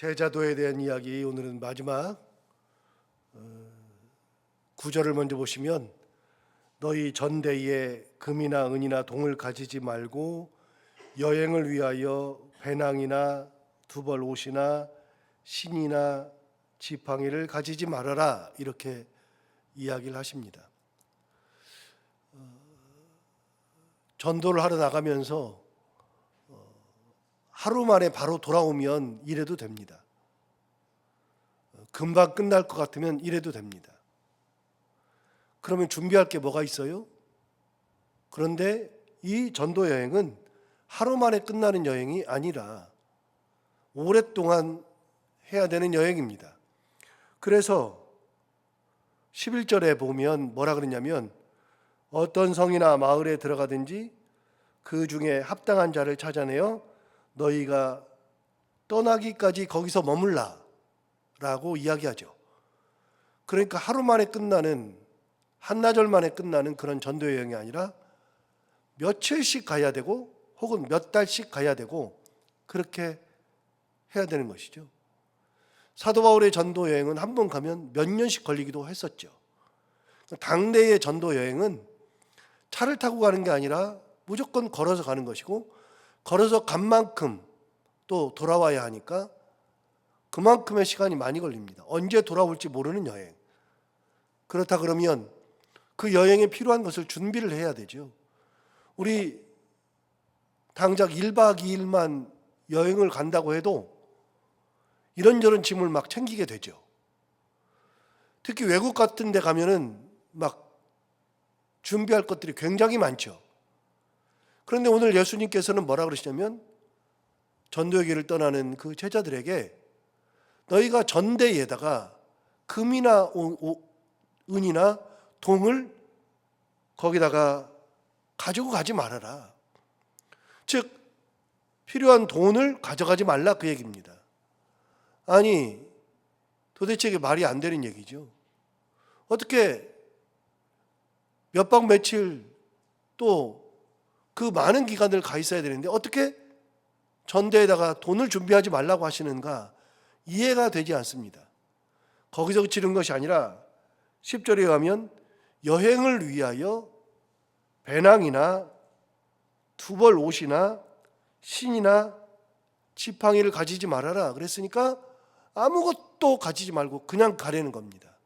제자도에 대한 이야기, 오늘은 마지막 구절을 먼저 보시면, 너희 전대에 금이나 은이나 동을 가지지 말고 여행을 위하여 배낭이나 두벌 옷이나 신이나 지팡이를 가지지 말아라, 이렇게 이야기를 하십니다. 전도를 하러 나가면서 하루 만에 바로 돌아오면 이래도 됩니다. 금방 끝날 것 같으면 이래도 됩니다. 그러면 준비할 게 뭐가 있어요? 그런데 이 전도 여행은 하루 만에 끝나는 여행이 아니라 오랫동안 해야 되는 여행입니다. 그래서 11절에 보면 뭐라 그러냐면, 어떤 성이나 마을에 들어가든지 그 중에 합당한 자를 찾아내어 너희가 떠나기까지 거기서 머물라 라고 이야기하죠. 그러니까 하루 만에 끝나는, 한나절 만에 끝나는 그런 전도 여행이 아니라 며칠씩 가야 되고 혹은 몇 달씩 가야 되고, 그렇게 해야 되는 것이죠. 사도 바울의 전도 여행은 한 번 가면 몇 년씩 걸리기도 했었죠. 당대의 전도 여행은 차를 타고 가는 게 아니라 무조건 걸어서 가는 것이고, 걸어서 간 만큼 또 돌아와야 하니까 그만큼의 시간이 많이 걸립니다. 언제 돌아올지 모르는 여행. 그렇다 그러면 그 여행에 필요한 것을 준비를 해야 되죠. 우리 당장 1박 2일만 여행을 간다고 해도 이런저런 짐을 막 챙기게 되죠. 특히 외국 같은 데 가면은 막 준비할 것들이 굉장히 많죠. 그런데 오늘 예수님께서는 뭐라 그러시냐면, 전도의 길을 떠나는 그 제자들에게 너희가 전대에다가 금이나 은이나 동을 거기다가 가지고 가지 말아라. 즉 필요한 돈을 가져가지 말라, 그 얘기입니다. 아니, 도대체 이게 말이 안 되는 얘기죠. 어떻게 몇 박 며칠 또 그 많은 기간을 가 있어야 되는데 어떻게 전대에다가 돈을 준비하지 말라고 하시는가, 이해가 되지 않습니다. 거기서 그치는 것이 아니라 10절에 가면 여행을 위하여 배낭이나 두벌 옷이나 신이나 지팡이를 가지지 말아라 그랬으니까 아무것도 가지지 말고 그냥 가려는 겁니다.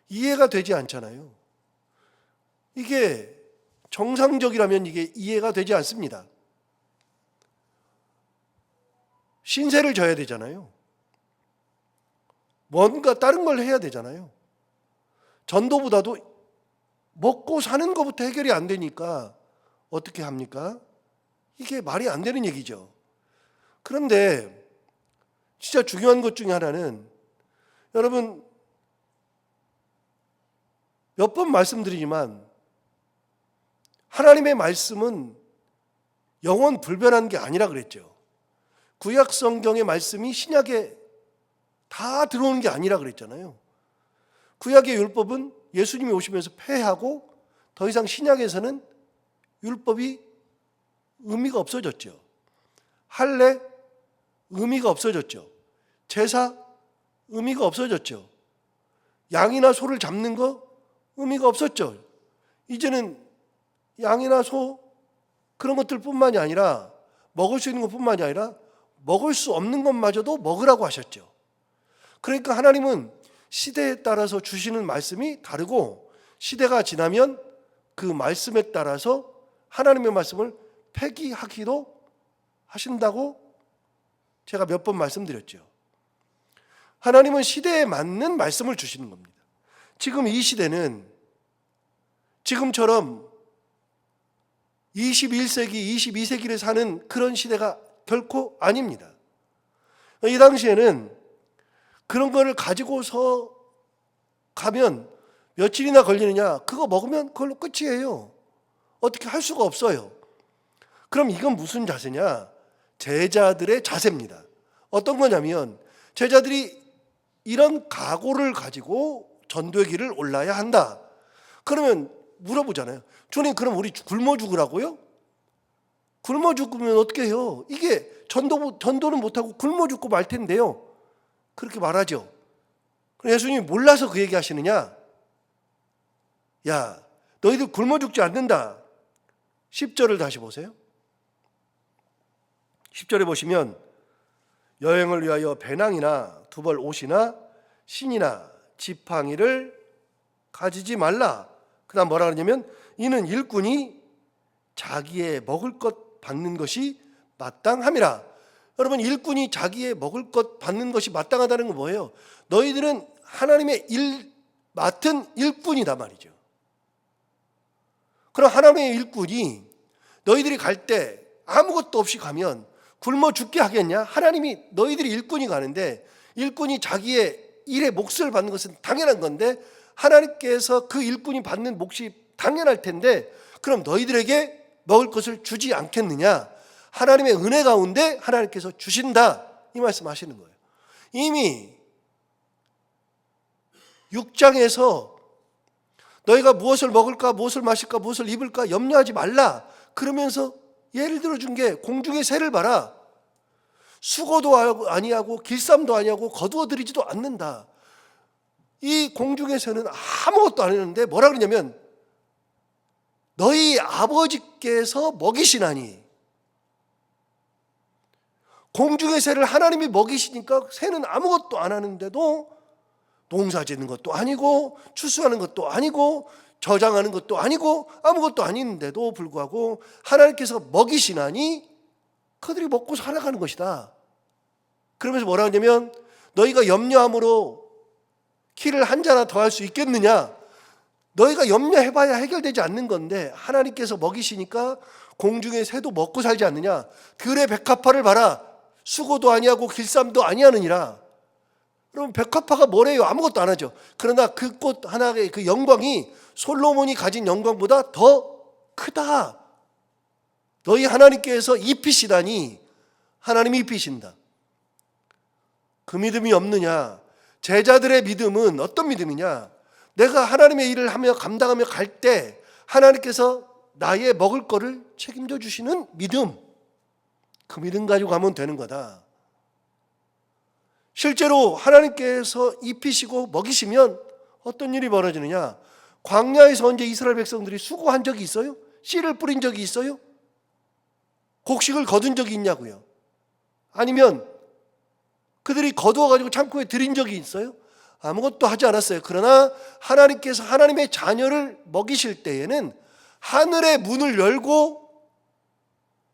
이해가 되지 않잖아요. 이게 정상적이라면 이게 이해가 되지 않습니다. 신세를 져야 되잖아요. 뭔가 다른 걸 해야 되잖아요. 전도보다도 먹고 사는 것부터 해결이 안 되니까 어떻게 합니까? 이게 말이 안 되는 얘기죠. 그런데 진짜 중요한 것 중에 하나는, 여러분 몇 번 말씀드리지만 하나님의 말씀은 영원 불변한 게 아니라 그랬죠. 구약 성경의 말씀이 신약에 다 들어오는 게 아니라 그랬잖아요. 구약의 율법은 예수님이 오시면서 폐하고 더 이상 신약에서는 율법이 의미가 없어졌죠. 할례 의미가 없어졌죠. 제사 의미가 없어졌죠. 양이나 소를 잡는 거 의미가 없었죠. 이제는 양이나 소 그런 것들뿐만이 아니라, 먹을 수 있는 것뿐만이 아니라 먹을 수 없는 것마저도 먹으라고 하셨죠. 그러니까 하나님은 시대에 따라서 주시는 말씀이 다르고, 시대가 지나면 그 말씀에 따라서 하나님의 말씀을 폐기하기도 하신다고 제가 몇 번 말씀드렸죠. 하나님은 시대에 맞는 말씀을 주시는 겁니다. 지금 이 시대는 지금처럼 21세기, 22세기를 사는 그런 시대가 결코 아닙니다. 이 당시에는 그런 거를 가지고서 가면 며칠이나 걸리느냐, 그거 먹으면 그걸로 끝이에요. 어떻게 할 수가 없어요. 그럼 이건 무슨 자세냐? 제자들의 자세입니다. 어떤 거냐면, 제자들이 이런 각오를 가지고 전도의 길을 올라야 한다. 그러면 물어보잖아요. 주님, 그럼 우리 굶어 죽으라고요? 굶어 죽으면 어떻게 해요? 이게 전도는 못하고 굶어 죽고 말 텐데요. 그렇게 말하죠. 예수님이 몰라서 그 얘기 하시느냐? 야, 너희들 굶어 죽지 않는다. 10절을 다시 보세요. 10절에 보시면 여행을 위하여 배낭이나 두벌 옷이나 신이나 지팡이를 가지지 말라. 그 다음 뭐라 그러냐면 이는 일꾼이 자기의 먹을 것 받는 것이 마땅함이라. 여러분, 일꾼이 자기의 먹을 것 받는 것이 마땅하다는 건 뭐예요? 너희들은 하나님의 맡은 일꾼이다 말이죠. 그럼 하나님의 일꾼이 너희들이 갈 때 아무것도 없이 가면 굶어 죽게 하겠냐? 하나님이 너희들이 일꾼이 가는데 일꾼이 자기의 일의 몫을 받는 것은 당연한 건데 하나님께서 그 일꾼이 받는 몫이 당연할 텐데 그럼 너희들에게 먹을 것을 주지 않겠느냐? 하나님의 은혜 가운데 하나님께서 주신다, 이 말씀하시는 거예요. 이미 6장에서 너희가 무엇을 먹을까, 무엇을 마실까, 무엇을 입을까 염려하지 말라 그러면서 예를 들어준 게 공중의 새를 봐라. 수고도 아니하고 길쌈도 아니하고 거두어들이지도 않는다. 이 공중의 새는 아무것도 안 했는데 뭐라 그러냐면 너희 아버지께서 먹이시나니. 공중의 새를 하나님이 먹이시니까 새는 아무것도 안 하는데도 농사 짓는 것도 아니고 추수하는 것도 아니고 저장하는 것도 아니고 아무것도 아닌데도 불구하고 하나님께서 먹이시나니 그들이 먹고 살아가는 것이다. 그러면서 뭐라 하냐면 너희가 염려함으로 키를 한 자나 더 할 수 있겠느냐? 너희가 염려해봐야 해결되지 않는 건데 하나님께서 먹이시니까 공중의 새도 먹고 살지 않느냐? 들의 백합화를 봐라. 수고도 아니하고 길쌈도 아니하느니라. 그럼 백합화가 뭐래요? 아무것도 안 하죠. 그러나 그 꽃 하나의 그 영광이 솔로몬이 가진 영광보다 더 크다. 너희 하나님께서 입히시다니. 하나님이 입히신다. 그 믿음이 없느냐? 제자들의 믿음은 어떤 믿음이냐? 내가 하나님의 일을 하며 감당하며 갈 때 하나님께서 나의 먹을 거를 책임져 주시는 믿음. 그 믿음 가지고 가면 되는 거다. 실제로 하나님께서 입히시고 먹이시면 어떤 일이 벌어지느냐? 광야에서 언제 이스라엘 백성들이 수고한 적이 있어요? 씨를 뿌린 적이 있어요? 곡식을 거둔 적이 있냐고요? 아니면 그들이 거두어가지고 창고에 들인 적이 있어요? 아무것도 하지 않았어요. 그러나 하나님께서 하나님의 자녀를 먹이실 때에는 하늘의 문을 열고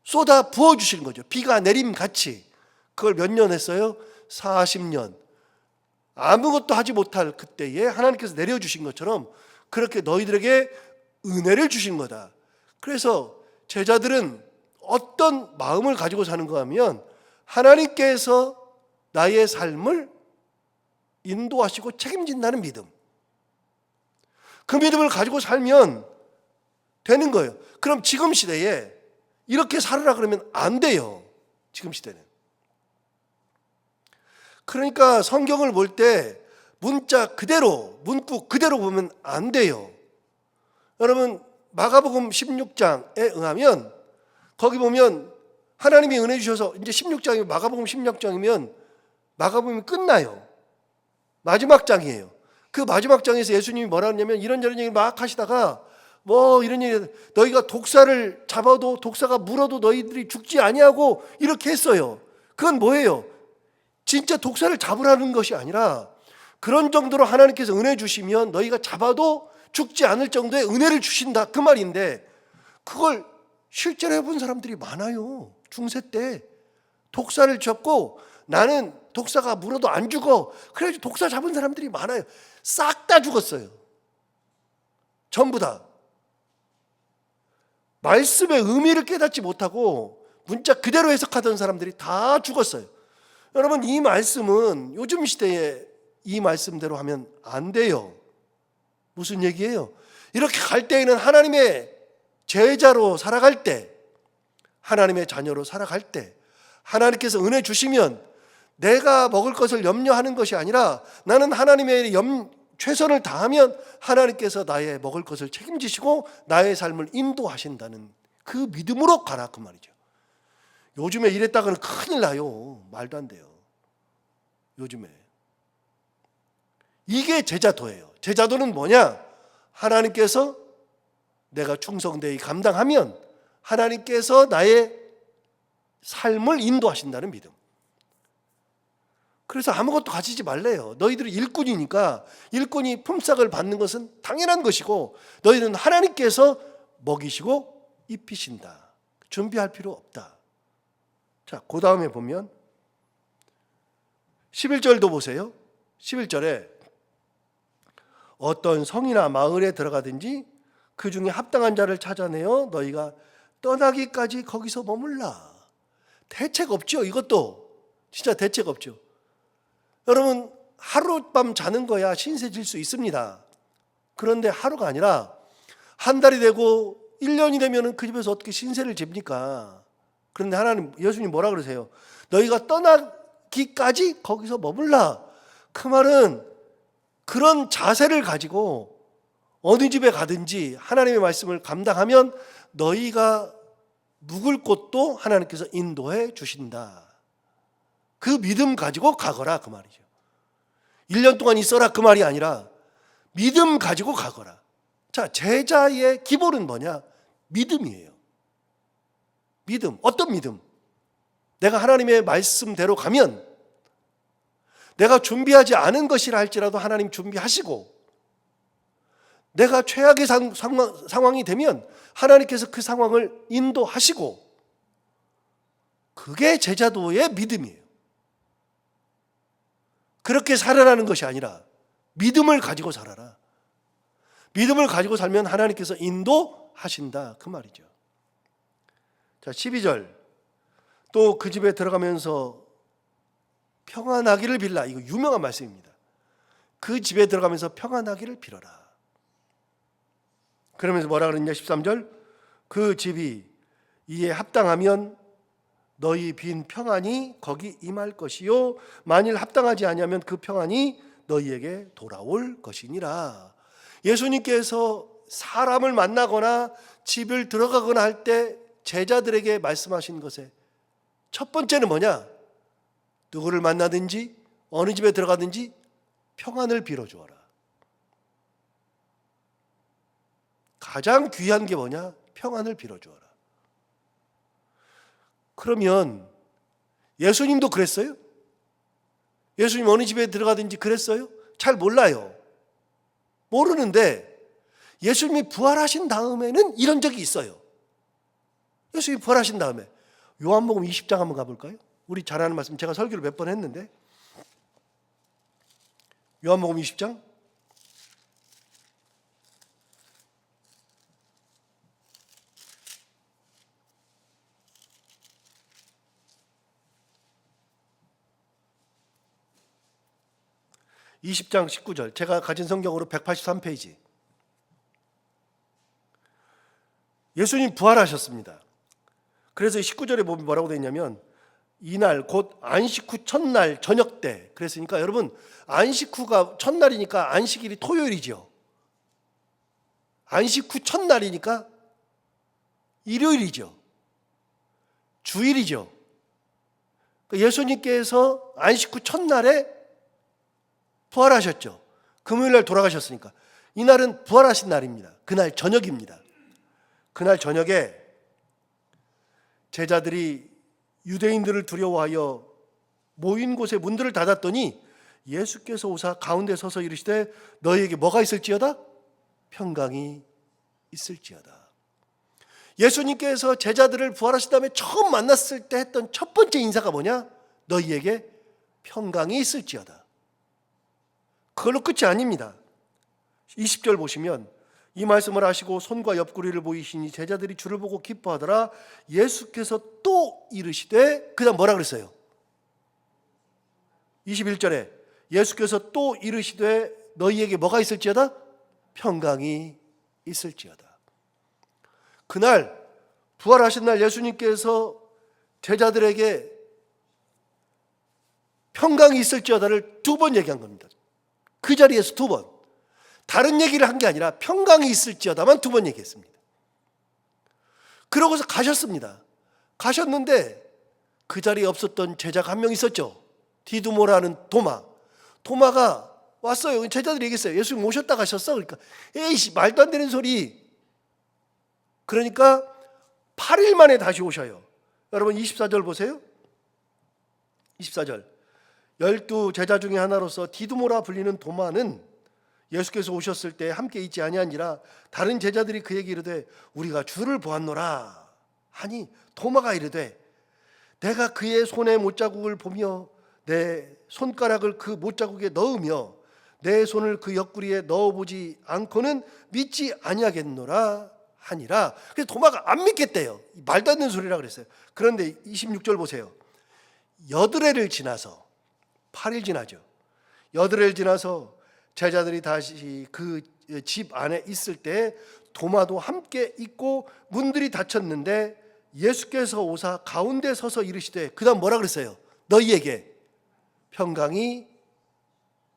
쏟아 부어주시는 거죠. 비가 내림같이. 그걸 몇 년 했어요? 40년. 아무것도 하지 못할 그때에 하나님께서 내려주신 것처럼 그렇게 너희들에게 은혜를 주신 거다. 그래서 제자들은 어떤 마음을 가지고 사는가 하면 하나님께서 나의 삶을 인도하시고 책임진다는 믿음. 그 믿음을 가지고 살면 되는 거예요. 그럼 지금 시대에 이렇게 살으라 그러면 안 돼요. 지금 시대는. 그러니까 성경을 볼 때 문자 그대로, 문구 그대로 보면 안 돼요. 여러분, 마가복음 16장에 의하면 거기 보면 하나님이 은혜 주셔서 이제 16장이면 마가복음 16장이면 마가복음이 끝나요. 마지막 장이에요. 그 마지막 장에서 예수님이 뭐라 하냐면 이런저런 얘기를 막 하시다가 뭐 이런 얘기, 너희가 독사를 잡아도 독사가 물어도 너희들이 죽지 아니하고 이렇게 했어요. 그건 뭐예요? 진짜 독사를 잡으라는 것이 아니라 그런 정도로 하나님께서 은혜 주시면 너희가 잡아도 죽지 않을 정도의 은혜를 주신다, 그 말인데 그걸 실제로 해본 사람들이 많아요. 중세 때 독사를 잡고 나는 독사가 물어도 안 죽어. 그래가지고 독사 잡은 사람들이 많아요. 싹 다 죽었어요. 전부 다. 말씀의 의미를 깨닫지 못하고 문자 그대로 해석하던 사람들이 다 죽었어요. 여러분, 이 말씀은 요즘 시대에 이 말씀대로 하면 안 돼요. 무슨 얘기예요? 이렇게 갈 때에는 하나님의 제자로 살아갈 때, 하나님의 자녀로 살아갈 때 하나님께서 은혜 주시면 내가 먹을 것을 염려하는 것이 아니라 나는 하나님의 최선을 다하면 하나님께서 나의 먹을 것을 책임지시고 나의 삶을 인도하신다는 그 믿음으로 가라, 그 말이죠. 요즘에 이랬다가는 큰일 나요. 말도 안 돼요. 요즘에. 이게 제자도예요. 제자도는 뭐냐? 하나님께서 내가 충성되이 감당하면 하나님께서 나의 삶을 인도하신다는 믿음. 그래서 아무것도 가지지 말래요. 너희들이 일꾼이니까 일꾼이 품삯을 받는 것은 당연한 것이고 너희는 하나님께서 먹이시고 입히신다. 준비할 필요 없다. 자, 그 다음에 보면 11절도 보세요. 11절에 어떤 성이나 마을에 들어가든지 그 중에 합당한 자를 찾아내어 너희가 떠나기까지 거기서 머물라. 대책 없죠. 이것도 진짜 대책 없죠. 여러분, 하룻밤 자는 거야 신세 질 수 있습니다. 그런데 하루가 아니라 한 달이 되고 1년이 되면 그 집에서 어떻게 신세를 집니까? 그런데 하나님, 예수님 뭐라 그러세요? 너희가 떠나기까지 거기서 머물라. 그 말은 그런 자세를 가지고 어느 집에 가든지 하나님의 말씀을 감당하면 너희가 묵을 곳도 하나님께서 인도해 주신다. 그 믿음 가지고 가거라 그 말이죠. 1년 동안 있어라 그 말이 아니라 믿음 가지고 가거라. 자, 제자의 기본은 뭐냐? 믿음이에요. 믿음. 어떤 믿음? 내가 하나님의 말씀대로 가면 내가 준비하지 않은 것이라 할지라도 하나님 준비하시고 내가 최악의 상황이 되면 하나님께서 그 상황을 인도하시고 그게 제자도의 믿음이에요. 그렇게 살아라는 것이 아니라 믿음을 가지고 살아라. 믿음을 가지고 살면 하나님께서 인도하신다 그 말이죠. 자, 12절 또 그 집에 들어가면서 평안하기를 빌라. 이거 유명한 말씀입니다. 그 집에 들어가면서 평안하기를 빌어라. 그러면서 뭐라 그러냐 13절 그 집이 이에 합당하면 너희 빈 평안이 거기 임할 것이요 만일 합당하지 아니하면 그 평안이 너희에게 돌아올 것이니라. 예수님께서 사람을 만나거나 집을 들어가거나 할 때 제자들에게 말씀하신 것에 첫 번째는 뭐냐? 누구를 만나든지 어느 집에 들어가든지 평안을 빌어주어라. 가장 귀한 게 뭐냐? 평안을 빌어주어라. 그러면 예수님도 그랬어요? 예수님 어느 집에 들어가든지 그랬어요? 잘 몰라요. 모르는데 예수님이 부활하신 다음에는 이런 적이 있어요. 예수님이 부활하신 다음에 요한복음 20장 한번 가볼까요? 우리 잘 아는 말씀, 제가 설교를 몇 번 했는데 요한복음 20장 20장 19절 제가 가진 성경으로 183페이지. 예수님 부활하셨습니다. 그래서 19절에 보면 뭐라고 되어 있냐면 이날 곧 안식 후 첫날 저녁 때. 그랬으니까 여러분 안식 후가 첫날이니까 안식일이 토요일이죠. 안식 후 첫날이니까 일요일이죠. 주일이죠. 예수님께서 안식 후 첫날에 부활하셨죠. 금요일날 돌아가셨으니까 이날은 부활하신 날입니다. 그날 저녁입니다. 그날 저녁에 제자들이 유대인들을 두려워하여 모인 곳에 문들을 닫았더니 예수께서 오사 가운데 서서 이르시되 너희에게 뭐가 있을지어다? 평강이 있을지어다. 예수님께서 제자들을 부활하신 다음에 처음 만났을 때 했던 첫 번째 인사가 뭐냐? 너희에게 평강이 있을지어다. 그걸로 끝이 아닙니다. 20절 보시면 이 말씀을 하시고 손과 옆구리를 보이시니 제자들이 주를 보고 기뻐하더라. 예수께서 또 이르시되 그다음 뭐라 그랬어요? 21절에 예수께서 또 이르시되 너희에게 뭐가 있을지어다? 평강이 있을지어다. 그날 부활하신 날 예수님께서 제자들에게 평강이 있을지어다를 두 번 얘기한 겁니다. 그 자리에서 두 번. 다른 얘기를 한 게 아니라 평강이 있을지어다만 두 번 얘기했습니다. 그러고서 가셨습니다. 가셨는데 그 자리에 없었던 제자가 한 명 있었죠. 디두모라는 도마. 도마가 왔어요. 제자들이 얘기했어요. 예수님 오셨다 가셨어. 그러니까 에이씨 말도 안 되는 소리. 그러니까 8일 만에 다시 오셔요. 여러분 24절 보세요. 24절. 12 제자 중에 하나로서 디두모라 불리는 도마는 예수께서 오셨을 때 함께 있지 아니하니라. 다른 제자들이 그에게 이르되 우리가 주를 보았노라 하니 도마가 이르되 내가 그의 손에 못자국을 보며 내 손가락을 그 못자국에 넣으며 내 손을 그 옆구리에 넣어보지 않고는 믿지 아니하겠노라 하니라. 그래서 도마가 안 믿겠대요. 말도 안 되는 소리라 그랬어요. 그런데 26절 보세요. 여드레를 지나서 8일 지나죠. 여드레를 지나서 제자들이 다시 그 집 안에 있을 때 도마도 함께 있고 문들이 닫혔는데 예수께서 오사 가운데 서서 이르시되 그 다음 뭐라 그랬어요? 너희에게 평강이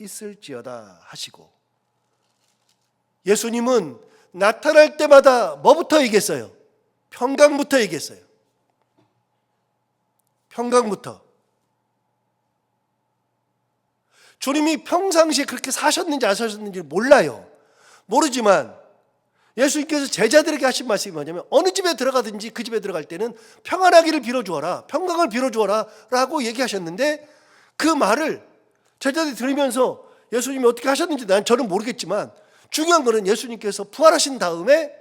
있을지어다 하시고. 예수님은 나타날 때마다 뭐부터 얘기했어요? 평강부터 얘기했어요. 평강부터. 주님이 평상시에 그렇게 사셨는지 안 사셨는지 몰라요. 모르지만 예수님께서 제자들에게 하신 말씀이 뭐냐면 어느 집에 들어가든지 그 집에 들어갈 때는 평안하기를 빌어주어라, 평강을 빌어주어라 라고 얘기하셨는데 그 말을 제자들이 들으면서 예수님이 어떻게 하셨는지 저는 모르겠지만 중요한 거는 예수님께서 부활하신 다음에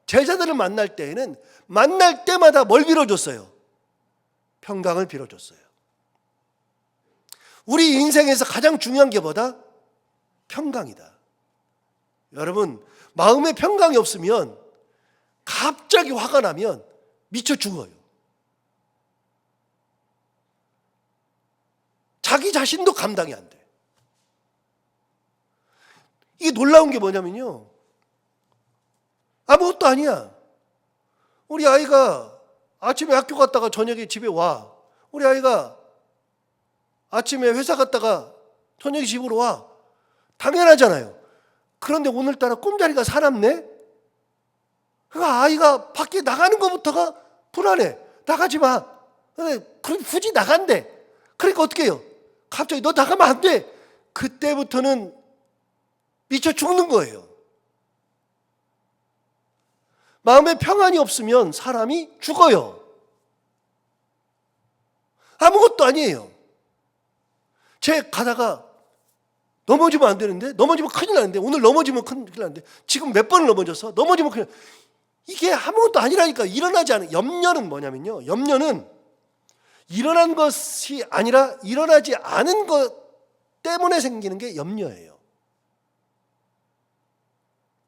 제자들을 만날 때에는 만날 때마다 뭘 빌어줬어요? 평강을 빌어줬어요. 우리 인생에서 가장 중요한 게 뭐다? 평강이다. 여러분, 마음에 평강이 없으면 갑자기 화가 나면 미쳐 죽어요. 자기 자신도 감당이 안 돼. 이게 놀라운 게 뭐냐면요, 아무것도 아니야. 우리 아이가 아침에 학교 갔다가 저녁에 집에 와. 우리 아이가 아침에 회사 갔다가 저녁에 집으로 와. 당연하잖아요. 그런데 오늘따라 꿈자리가 사납네? 그러니까 아이가 밖에 나가는 것부터가 불안해. 나가지 마. 그럼 굳이 나간대. 그러니까 어떻게 해요? 갑자기 너 나가면 안 돼. 그때부터는 미쳐 죽는 거예요. 마음에 평안이 없으면 사람이 죽어요. 아무것도 아니에요. 제 가다가 넘어지면 안 되는데, 넘어지면 큰일 나는데, 오늘 넘어지면 큰일 나는데, 지금 몇 번을 넘어져서 넘어지면 큰일 나는데, 이게 아무것도 아니라니까. 일어나지 않은 염려는 뭐냐면요, 염려는 일어난 것이 아니라 일어나지 않은 것 때문에 생기는 게 염려예요.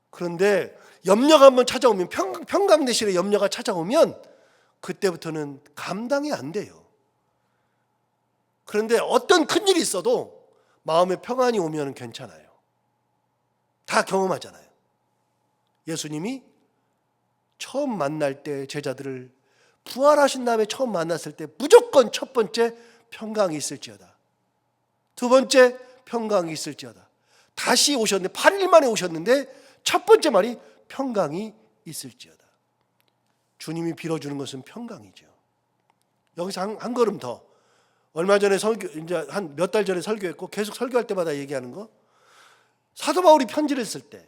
그런데 염려가 한번 찾아오면, 평강 대신에 염려가 찾아오면 그때부터는 감당이 안 돼요. 그런데 어떤 큰일이 있어도 마음에 평안이 오면 괜찮아요. 다 경험하잖아요. 예수님이 처음 만날 때 제자들을 부활하신 다음에 처음 만났을 때 무조건 첫 번째 평강이 있을지어다. 두 번째 평강이 있을지어다. 다시 오셨는데 8일 만에 오셨는데 첫 번째 말이 평강이 있을지어다. 주님이 빌어주는 것은 평강이죠. 여기서 한 걸음 더. 얼마 전에 이제 한 몇 달 전에 설교했고 계속 설교할 때마다 얘기하는 거. 사도 바울이 편지를 쓸 때,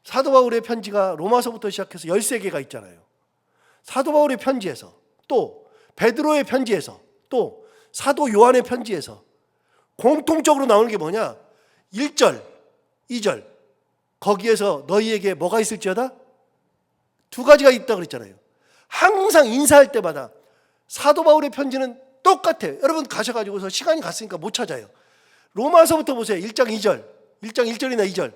사도 바울의 편지가 로마서부터 시작해서 13개가 있잖아요. 사도 바울의 편지에서, 또 베드로의 편지에서, 또 사도 요한의 편지에서 공통적으로 나오는 게 뭐냐? 1절, 2절. 거기에서 너희에게 뭐가 있을지어다? 두 가지가 있다고 그랬잖아요. 항상 인사할 때마다 사도 바울의 편지는 똑같아요. 여러분 가셔가지고서 시간이 갔으니까 못 찾아요. 로마서부터 보세요. 1장 2절, 1장 1절이나 2절,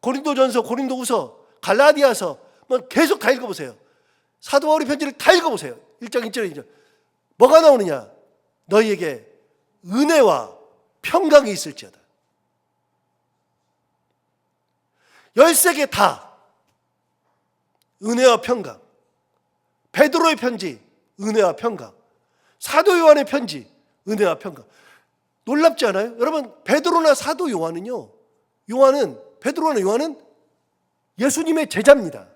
고린도전서, 고린도후서, 갈라디아서 뭐 계속 다 읽어보세요. 사도 바울의 편지를 다 읽어보세요. 1장 1절, 2절. 뭐가 나오느냐? 너희에게 은혜와 평강이 있을지어다. 13개 다 은혜와 평강. 베드로의 편지, 은혜와 평강. 사도 요한의 편지, 은혜와 평강. 놀랍지 않아요? 여러분, 베드로나 사도 요한은요, 베드로나 요한은 예수님의 제자입니다.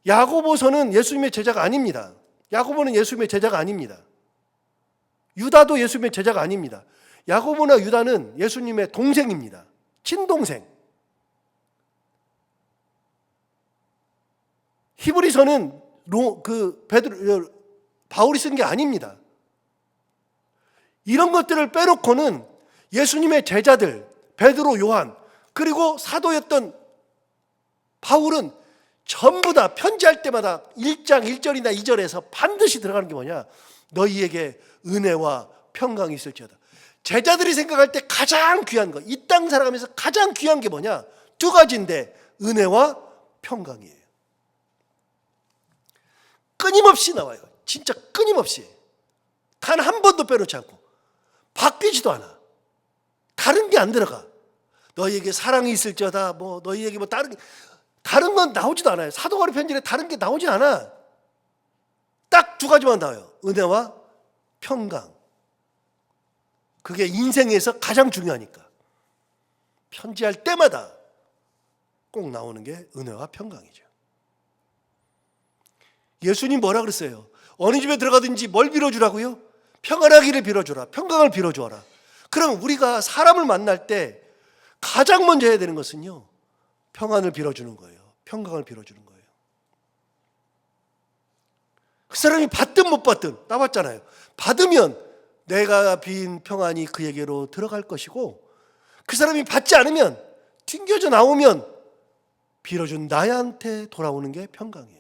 야고보서는 예수님의 제자가 아닙니다. 야고보는 예수님의 제자가 아닙니다. 유다도 예수님의 제자가 아닙니다. 야고보나 유다는 예수님의 동생입니다. 친동생. 히브리서는 바울이 쓴 게 아닙니다. 이런 것들을 빼놓고는 예수님의 제자들, 베드로, 요한, 그리고 사도였던 바울은 전부 다 편지할 때마다 1장 1절이나 2절에서 반드시 들어가는 게 뭐냐? 너희에게 은혜와 평강이 있을지어다. 제자들이 생각할 때 가장 귀한 거, 이 땅 살아가면서 가장 귀한 게 뭐냐? 두 가지인데 은혜와 평강이에요. 끊임없이 나와요. 진짜 끊임없이. 단 한 번도 빼놓지 않고. 바뀌지도 않아. 다른 게 안 들어가. 너희에게 사랑이 있을지어다. 너희에게 다른 건 나오지도 않아요. 사도 바울 편지에 다른 게 나오지 않아. 딱 두 가지만 나와요. 은혜와 평강. 그게 인생에서 가장 중요하니까. 편지할 때마다 꼭 나오는 게 은혜와 평강이죠. 예수님 뭐라 그랬어요? 어느 집에 들어가든지 뭘 빌어주라고요? 평안하기를 빌어주라. 평강을 빌어주어라. 그럼 우리가 사람을 만날 때 가장 먼저 해야 되는 것은요, 평안을 빌어주는 거예요. 평강을 빌어주는 거예요. 그 사람이 받든 못 받든 따봤잖아요. 받으면 내가 빈 평안이 그에게로 들어갈 것이고, 그 사람이 받지 않으면 튕겨져 나오면 빌어준 나한테 돌아오는 게 평강이에요.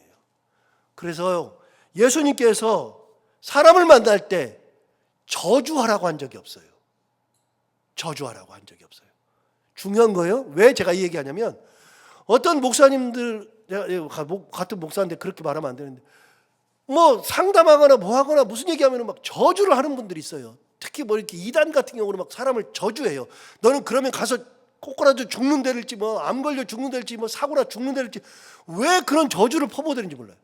그래서 예수님께서 사람을 만날 때 저주하라고 한 적이 없어요. 저주하라고 한 적이 없어요. 중요한 거예요. 왜 제가 이 얘기하냐면, 어떤 목사님들, 같은 목사인데 그렇게 말하면 안 되는데, 상담하거나 하거나 무슨 얘기하면 막 저주를 하는 분들이 있어요. 특히 이렇게 이단 같은 경우는 막 사람을 저주해요. 너는 그러면 가서 꼬꾸라져 죽는 데일지, 암 걸려 죽는 데일지, 사고나 죽는 데일지, 왜 그런 저주를 퍼부어대는지 몰라요.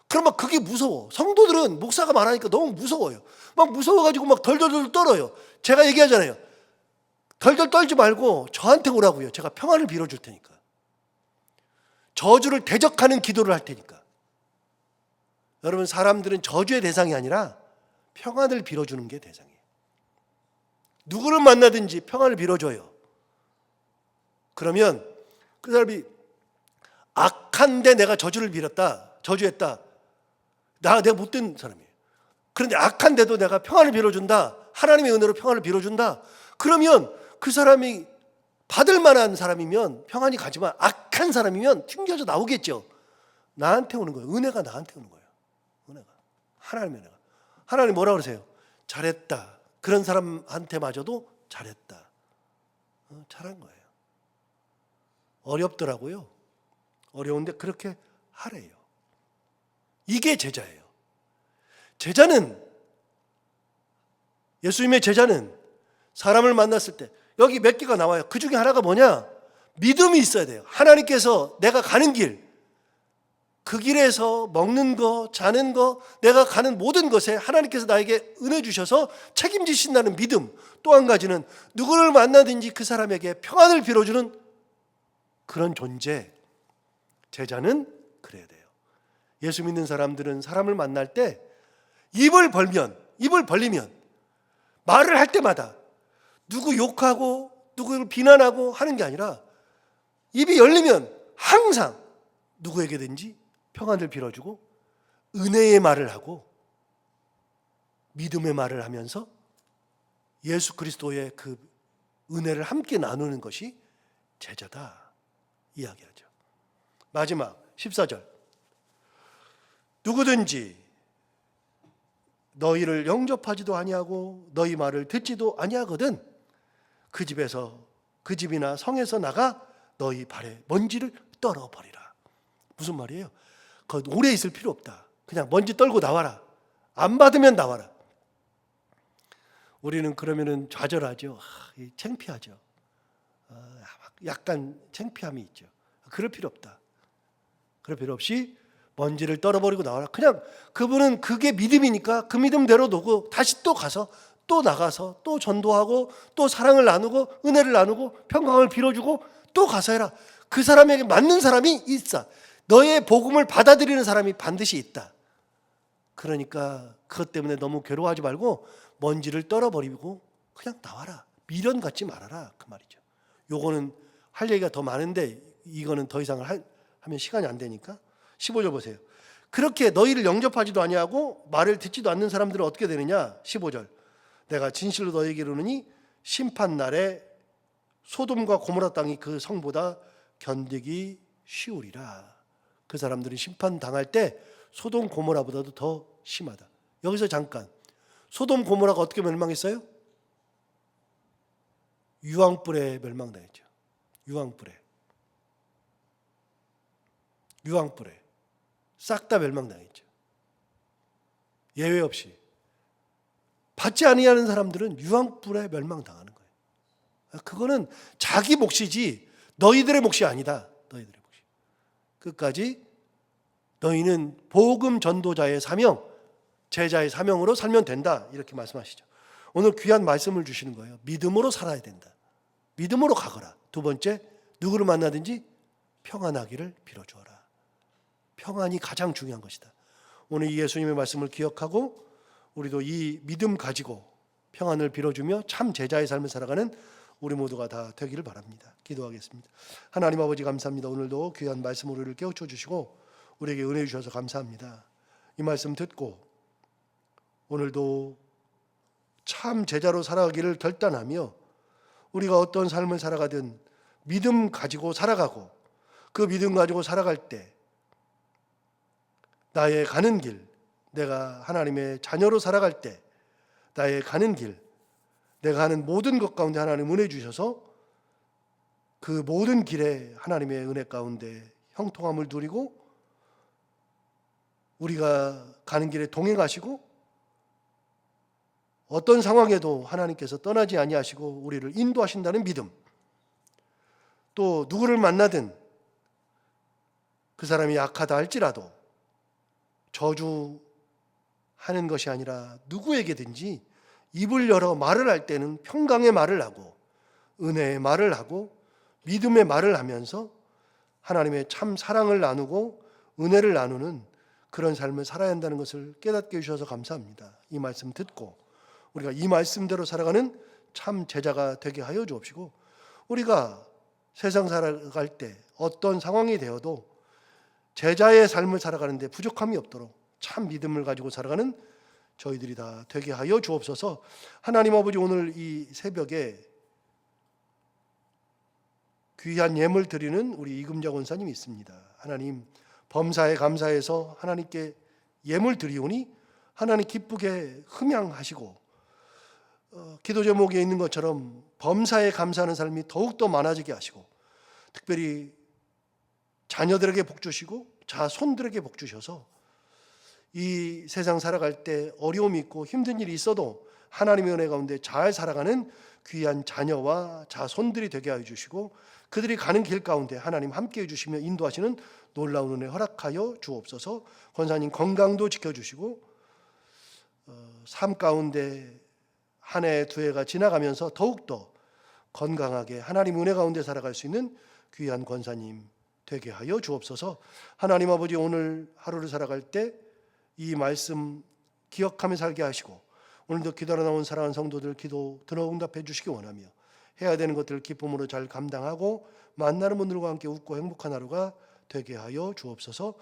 그럼 막 그게 무서워. 성도들은 목사가 말하니까 너무 무서워요. 막 무서워가지고 막 덜덜덜 떨어요. 제가 얘기하잖아요. 덜덜 떨지 말고 저한테 오라고요. 제가 평안을 빌어줄 테니까. 저주를 대적하는 기도를 할 테니까. 여러분, 사람들은 저주의 대상이 아니라 평안을 빌어주는 게 대상이에요. 누구를 만나든지 평안을 빌어줘요. 그러면 그 사람이 악한데 내가 저주를 빌었다, 저주했다, 내가 못된 사람이에요. 그런데 악한데도 내가 평안을 빌어준다, 하나님의 은혜로 평안을 빌어준다, 그러면 그 사람이 받을 만한 사람이면 평안이 가지만, 악한 사람이면 튕겨져 나오겠죠. 나한테 오는 거예요. 은혜가 나한테 오는 거예요. 은혜가. 하나님의 은혜가. 하나님 뭐라 그러세요? 잘했다. 그런 사람한테마저도 잘했다. 잘한 거예요. 어렵더라고요. 어려운데 그렇게 하래요. 이게 제자예요. 제자는, 예수님의 제자는 사람을 만났을 때 여기 몇 개가 나와요. 그 중에 하나가 뭐냐? 믿음이 있어야 돼요. 하나님께서 내가 가는 길, 그 길에서 먹는 거, 자는 거, 내가 가는 모든 것에 하나님께서 나에게 은혜 주셔서 책임지신다는 믿음. 또 한 가지는 누구를 만나든지 그 사람에게 평안을 빌어주는 그런 존재. 제자는 그래야 돼요. 예수 믿는 사람들은 사람을 만날 때 입을 벌리면 말을 할 때마다 누구 욕하고 누구를 비난하고 하는 게 아니라, 입이 열리면 항상 누구에게든지 평안을 빌어주고 은혜의 말을 하고 믿음의 말을 하면서 예수 그리스도의 그 은혜를 함께 나누는 것이 제자다 이야기하죠. 마지막 14절. 누구든지 너희를 영접하지도 아니하고 너희 말을 듣지도 아니하거든 그 집에서, 그 집이나 성에서 나가 너희 발에 먼지를 떨어버리라. 무슨 말이에요? 거기 오래 있을 필요 없다. 그냥 먼지 떨고 나와라. 안 받으면 나와라. 우리는 그러면은 좌절하죠. 창피하죠. 약간 창피함이 있죠. 그럴 필요 없다. 그럴 필요 없이 먼지를 떨어버리고 나와라. 그냥 그분은 그게 믿음이니까 그 믿음대로 놓고 다시 또 가서 또 나가서 또 전도하고 또 사랑을 나누고 은혜를 나누고 평강을 빌어주고 또 가서 해라. 그 사람에게 맞는 사람이 있어. 너의 복음을 받아들이는 사람이 반드시 있다. 그러니까 그것 때문에 너무 괴로워하지 말고 먼지를 떨어버리고 그냥 나와라. 미련 갖지 말아라. 그 말이죠. 요거는 할 얘기가 더 많은데 이거는 더 이상 하면 시간이 안 되니까 15절 보세요. 그렇게 너희를 영접하지도 아니하고 말을 듣지도 않는 사람들은 어떻게 되느냐? 15절. 내가 진실로 너희에게 이르노니 심판 날에 소돔과 고모라 땅이 그 성보다 견디기 쉬우리라. 그 사람들은 심판 당할 때 소돔 고모라보다도 더 심하다. 여기서 잠깐, 소돔 고모라가 어떻게 멸망했어요? 유황불에 멸망당했죠. 유황불에 싹 다 멸망당했죠. 예외 없이. 받지 아니하는 사람들은 유황불에 멸망당하는 거예요. 그거는 자기 몫이지 너희들의 몫이 아니다. 너희들의 몫이. 끝까지 너희는 복음 전도자의 사명, 제자의 사명으로 살면 된다. 이렇게 말씀하시죠. 오늘 귀한 말씀을 주시는 거예요. 믿음으로 살아야 된다. 믿음으로 가거라. 두 번째, 누구를 만나든지 평안하기를 빌어주어라. 평안이 가장 중요한 것이다. 오늘 이 예수님의 말씀을 기억하고 우리도 이 믿음 가지고 평안을 빌어주며 참 제자의 삶을 살아가는 우리 모두가 다 되기를 바랍니다. 기도하겠습니다. 하나님 아버지 감사합니다. 오늘도 귀한 말씀 우리를 깨우쳐 주시고 우리에게 은혜 주셔서 감사합니다. 이 말씀 듣고 오늘도 참 제자로 살아가기를 결단하며 우리가 어떤 삶을 살아가든 믿음 가지고 살아가고 그 믿음 가지고 살아갈 때 나의 가는 길, 내가 하나님의 자녀로 살아갈 때 나의 가는 길, 내가 하는 모든 것 가운데 하나님 은혜 주셔서 그 모든 길에 하나님의 은혜 가운데 형통함을 누리고 우리가 가는 길에 동행하시고 어떤 상황에도 하나님께서 떠나지 아니하시고 우리를 인도하신다는 믿음, 또 누구를 만나든 그 사람이 약하다 할지라도 저주하는 것이 아니라 누구에게든지 입을 열어 말을 할 때는 평강의 말을 하고 은혜의 말을 하고 믿음의 말을 하면서 하나님의 참 사랑을 나누고 은혜를 나누는 그런 삶을 살아야 한다는 것을 깨닫게 해주셔서 감사합니다. 이 말씀 듣고 우리가 이 말씀대로 살아가는 참 제자가 되게 하여 주옵시고 우리가 세상 살아갈 때 어떤 상황이 되어도 제자의 삶을 살아가는데 부족함이 없도록 참 믿음을 가지고 살아가는 저희들이 다 되게 하여 주옵소서. 하나님 아버지, 오늘 이 새벽에 귀한 예물 드리는 우리 이금자 권사님이 있습니다. 하나님, 범사에 감사해서 하나님께 예물 드리오니 하나님 기쁘게 흠양하시고 기도 제목에 있는 것처럼 범사에 감사하는 삶이 더욱더 많아지게 하시고 특별히 자녀들에게 복 주시고 자손들에게 복 주셔서 이 세상 살아갈 때 어려움이 있고 힘든 일이 있어도 하나님의 은혜 가운데 잘 살아가는 귀한 자녀와 자손들이 되게 하여 주시고 그들이 가는 길 가운데 하나님 함께해 주시며 인도하시는 놀라운 은혜 허락하여 주옵소서. 권사님 건강도 지켜주시고 삶 가운데 한 해 두 해가 지나가면서 더욱더 건강하게 하나님 은혜 가운데 살아갈 수 있는 귀한 권사님 되게 하여 주옵소서. 하나님 아버지, 오늘 하루를 살아갈 때 이 말씀 기억하며 살게 하시고 오늘도 기도하러 나온 사랑하는 성도들 기도 들어 응답해 주시기 원하며 해야 되는 것들을 기쁨으로 잘 감당하고 만나는 분들과 함께 웃고 행복한 하루가 되게 하여 주옵소서.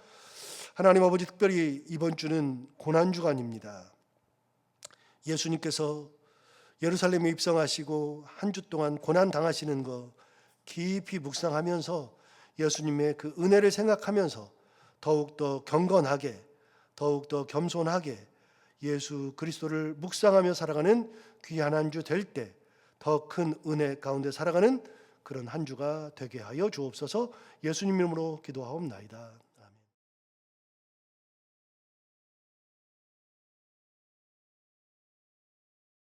하나님 아버지, 특별히 이번 주는 고난주간입니다. 예수님께서 예루살렘에 입성하시고 한 주 동안 고난 당하시는 거 깊이 묵상하면서 예수님의 그 은혜를 생각하면서 더욱더 경건하게 더욱더 겸손하게 예수 그리스도를 묵상하며 살아가는 귀한 한 주 될 때 더 큰 은혜 가운데 살아가는 그런 한 주가 되게 하여 주옵소서. 예수님 이름으로 기도하옵나이다.